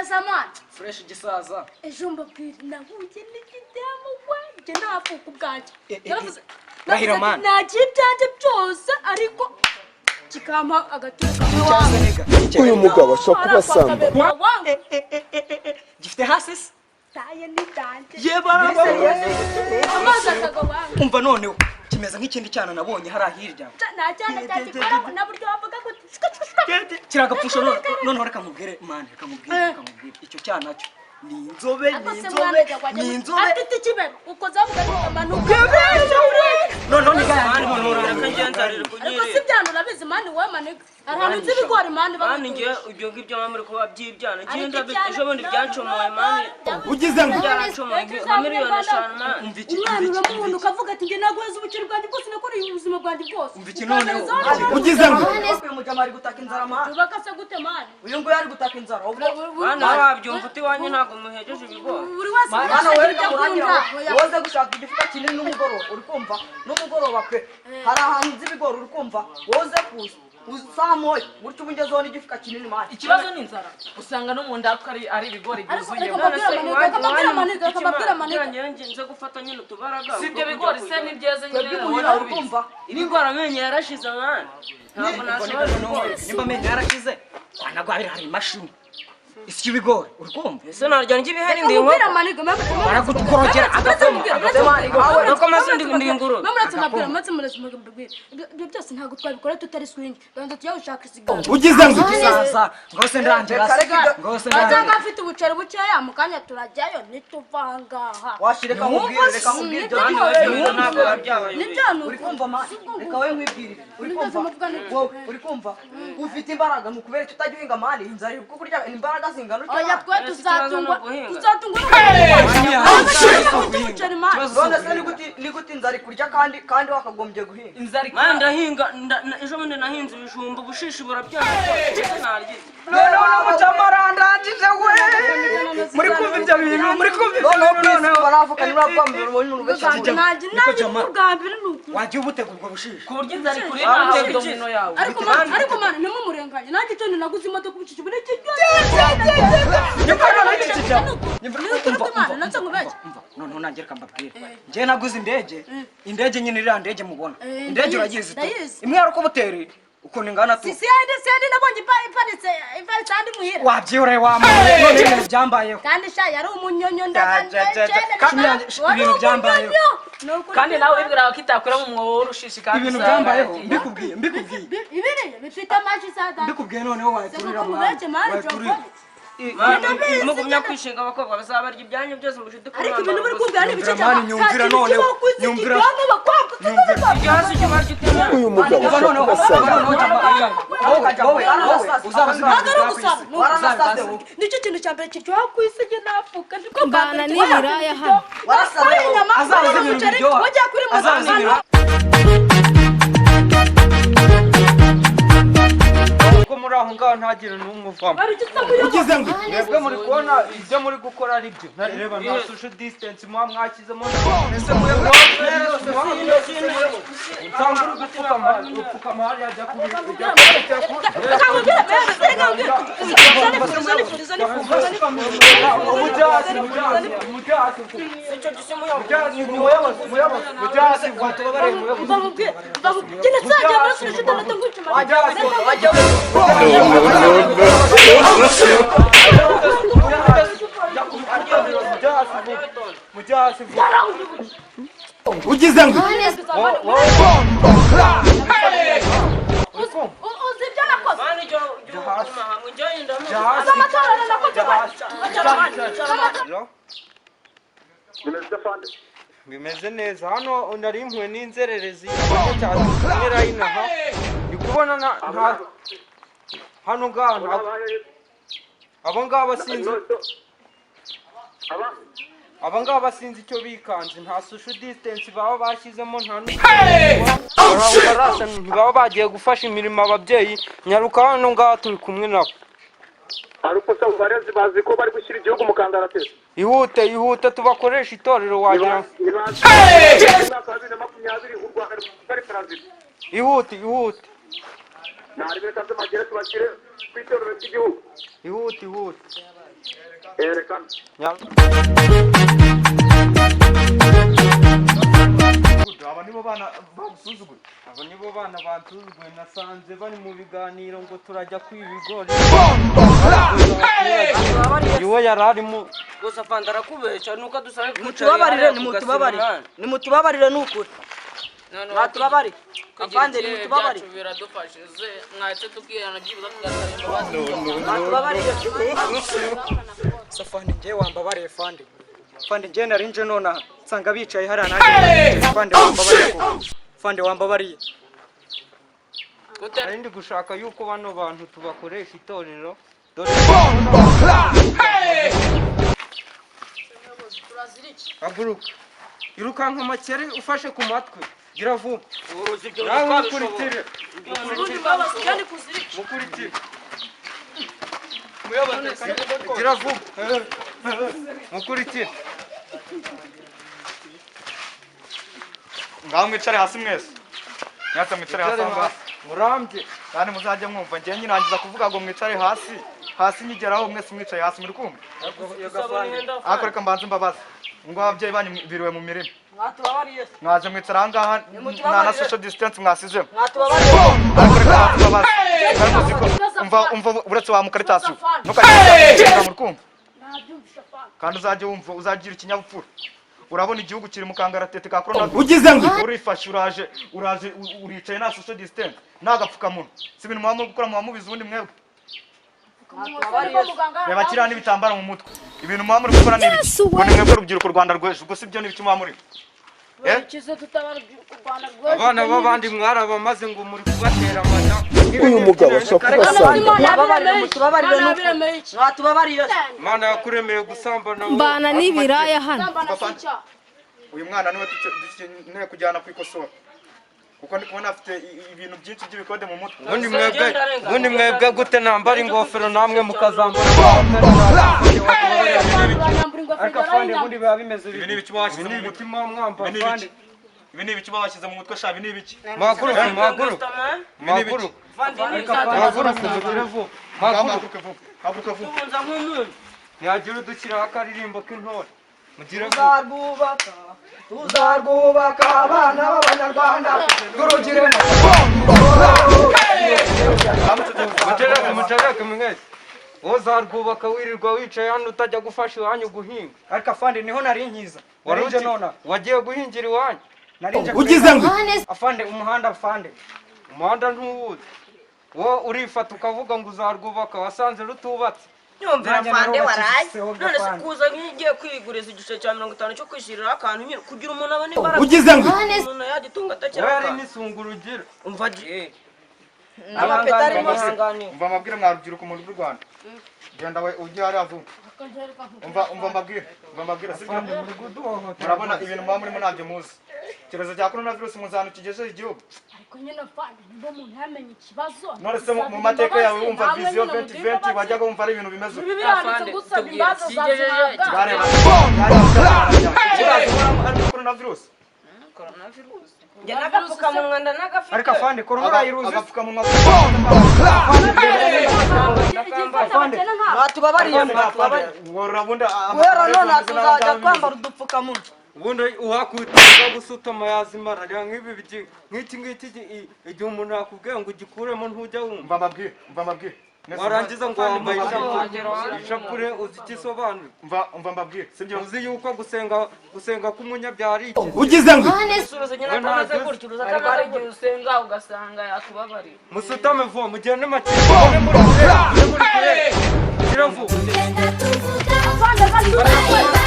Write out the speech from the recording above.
Samani fresh gisaza ejo mbabwira nahuye n'igidemo we nafuka ubwanjye Rahira man nagibyanje byose ariko kikama agatuka uyu mugabo ashobora kuba samba gifite hasis taye nitanje yeba amazi akagabanga umva noneho kimeze nk'ikindi cyana nabonye hari ahirya nacyane cyakikora na buryo bavuga ko kiragapfusha noneho reka mubwire man reka mubwire icyo cyana cyo ni inzobe afite ikibero uko zavuga ko amanuka noneho ni gaya ariko si byano urabizi mani we maniga ahantu z'ibigori mani mani ngiye ibyo ngibyo mwamuri kuba byibyana genda ejo bundi byancomoye mani ugize ngo byancomoye nka miliyoni 5 umwana uramubundi ukavuga ati nge naguheza ubukiri bwanjye bwose nakoreye ubuzima bwanjye bwose umva iki noneho ugize ngo uyu mujama ari gutaka inzara mani ubakase gute mani uyu nguyu ari gutaka inzara mwana wabyumva uti wanyu ntabwo muhejeje ibigori buri wese mwana wewe kamurangira woze gushaka igifuka kinini n'umugoroba uri kumva n'umugoroba pe hari ahantu z'ibigori uri kumva woze kuza usamoye gutyo ubungezeho n'igifuka kinini mani ikibazo ni inzara usanga no mu nda ari ibigori byuzuye nze gufata nyine utubaraga si ibyo bigori se ni byeze nyine uri kumva ibigori amenyo yarashize mwana ntabwo nashoboye nimba amenyo yarashize kwanagwabira hari imashini isi y'ibigori uri kumva ese narya n'ibihari ndi ngo baragukorogera agakoma agakoma ndi inguru ibyo byose ntabwo twabikora tutari swing ganza tujya gushaka isigara ugize ngo gisaza ngose ndangira ngose ndangira afite ubuceri bukeya mu kanya turajyayo nituvangaha washireka mubwire reka mubwire ntabwo byabaye nibyano uri kumva mani reka wewe nkwibwire uri kumva uri kumva ufite imbaraga mukubera utajya uhinga mani inzara kuko kurya imbaraga zingana utyo oya twe tuzatungwa none se ni gute inzara kurya kandi wakagombye guhinga mwana ndahinga ejo bundi nahinze ibijumba ubushishi burabyaza narye noneho mucamara ndangije we muri kumva ibyo bintu muri kumva ibyo noneho baravuga niba bwambira umuntu ubeshya wajya ubutega ubwo bushishi ku buryo inzara kuri nawe domino yawe ariko mana nimumurenganye nanjye cyo naguze imodoka ubicicyo muri iki noneho nanjye reka mbabwire njye naguze indege nyine iriya ndege mubona indege uragize imwe yarukubuteri ukuntu ingana tu siyandi nabonye iparitse andi muhira wabyihoreye wambaye none ibintu byambayeho kandi sha yari umunyonyo ibintu byambayeho kandi nawe wibwira ko itakura mu mwobo w'urushishi kandi ibintu byambayeho mbikubwiye ibiriye bifite amaji sada mbikubwiye noneho wayiturira mwana mugumya kwishinga abakobwa bazaba barya ibyanyu byose mushide ko ariko ibintu bari kubwira ni ibice cyane nyumvira noneho nyumvira ibyo hasi cyo barya utenya uyu mugabo ashobora kuba samba nicyo kintu cya mbere kiryoha ku isi njye nafuka niko mbana n'ibiraya hano azaza ibintu biryoha wajya kuri muzana muri aho ngaho ntagire n'umwe uvamo ugize ngo mwebwe muri kubona ibyo muri gukora ari byo nareba nta social distance muba mwakizemo ese mwebwe utangura gupfukama hariya ajya ugize ngo bimeze neza hano nari impuwe n'inzererezi cyatunyera inaha ndi kubona nta hano ngaha abo ngabo sinzi icyo bikanze nta social distance baba bashyizemo nta ntibaba bagiye gufasha imirimo ababyeyi nyaruka hano ngaha turi kumwe nabo ariko se barezi bazi ko bari gushyira igihugu mu kangaratete ihute tubakoresha itorero wagira ihute nari reka tumagere tubashyire ku itorero ry'igihugu ihute erekana aba nibo bana bagusuzuguye aba nibo bana bansuzuguye nasanze bari mu biganiro ngo turajya kwiba ibigori iwe yari arimo gusa fanda arakubesha nuko adusaba nimutubabarire n'ukuri mwatubabarire afande nimutubabarire biradufashije mwahise tukirana byibuza tugasaba imbabazi mwatubabarire Safandi nje wambabariye fande. Fande nje narinje nona nsanga bicaye hariya naje. Fande wambabariye ko. Fande wambabariye. nari ndi gushaka yuko bano bantu tubakoresha itorero dore haguruka irukanka makere ufashe ku matwi gira vuba nawe mukurikire mukurikire gira vuba mukurikire ngaho mwicare hasi mwese nyatsa mwicare hasi aho murambye kandi muzajya mwumva njye nyirangiza kuvuga ngo mwicare hasi nyigeraho mwese mwicaye hasi muri kumva ariko reka mbanze mbabaze ngo ababyeyi banyu biriwe mu mirimo mwatubabarire mwaje mwicara aha ngaha nta na social distance mwasizemo mwatubabarire ariko reka mbabaze kandi muzi ko umva uretse wa mukaritasiyo ntukajya muri kumva kandi uzajya wumva uzagira ikinyabupfura urabona igihugu kiri mu kangaratete ka corona ugize ngo urifashe uraje uricaye nta social distance nta gapfukamunwa si ibintu muba gukora muba mubizi ubundi mwebwe reba kiriya n'ibitambara mu mutwe ibintu muba muri gukora ni ibiki ubundi mwebwe urubyiruko Rwanda rw'ejo ubwo si byo n'ibiki muba muri abana b'abandi mwarabamaze ngo muri kubatera amata uyu mugabo ashobora kuba asamba mwatubabarire Imana yakuremeye gusambana mbana n'ibiraya hano uyu mwana niwe dukeneye kujyana ku ikosora kuko ndi kubona afite ibintu byinshi by'ibikode mu mutwe ubundi mwebwe gute nambara ingofero namwe mukazambara Ariko fande ubundi biba bimeze ibi ni ibiki bashyize mu mutwe ibi ni ibiki bashyize mu mutwe sha ibi ni ibiki maguru haguruka vuba ntihagira udushyiraho akaririmbo k'intore mugire tuzarwubaka abana b'abanyarwanda turugire mutereke mwese uzarwubaka wirirwa wicaye hano utajya gufasha iwanyu guhinga ariko afande niho nari nkiza narinje nona wagiye guhingira iwanyu ugize ngo afande umuhanda afande umuhanda ntuwuzi wowe urifata ukavuga ngo uzarwubaka wasanze rutubatse nyumvira fande waraye none se kuza ngiye kwiguriza igice cya 50 cyo kwishirira akantu nyine kugira umuntu abone imbaraga ugize ngo umuntu yagitunga atakira wari n'isunguru ugira umva n'amapetari masangani umva amabwire mwa rubyiruko mu Rwanda genda we ujye hariya vuba umva mbabwire sibyo murabona ibintu muba murimo ntabyo muzi icyorezo cya coronavirus muzantu kigejeje igihugu ariko nyine fande nibo umuntu yamenye ikibazo none se mu mateka yawe wumva vision 2020 wajyaga wumva ari ibintu bimeze ibi biranditse gusaba imbazo zazihabwa bareba coronavirus njye n'agapfukamunwa ndanagafite ariko afande corona yiruzi agapfukamunwa mwatubabarire urabunda guhera none tuzajya twambara udupfukamunwa ubundi uhakwitira gusutama yazimara rya nk'iki igihe umuntu yakubwiye ngo ugikuremo ntujya wumva mva mbabwire warangiza ngo wambaye ishapure uzi icyo isobanura mva mbabwire sibyo uzi yuko gusenga k'umunyabyaha ari iki ugize ngo usubiza nyine atamaze gutyo ariko hari igihe usenga ugasanga yatubabarira musutame vuba mugende make mugende muri kure gira vuba afande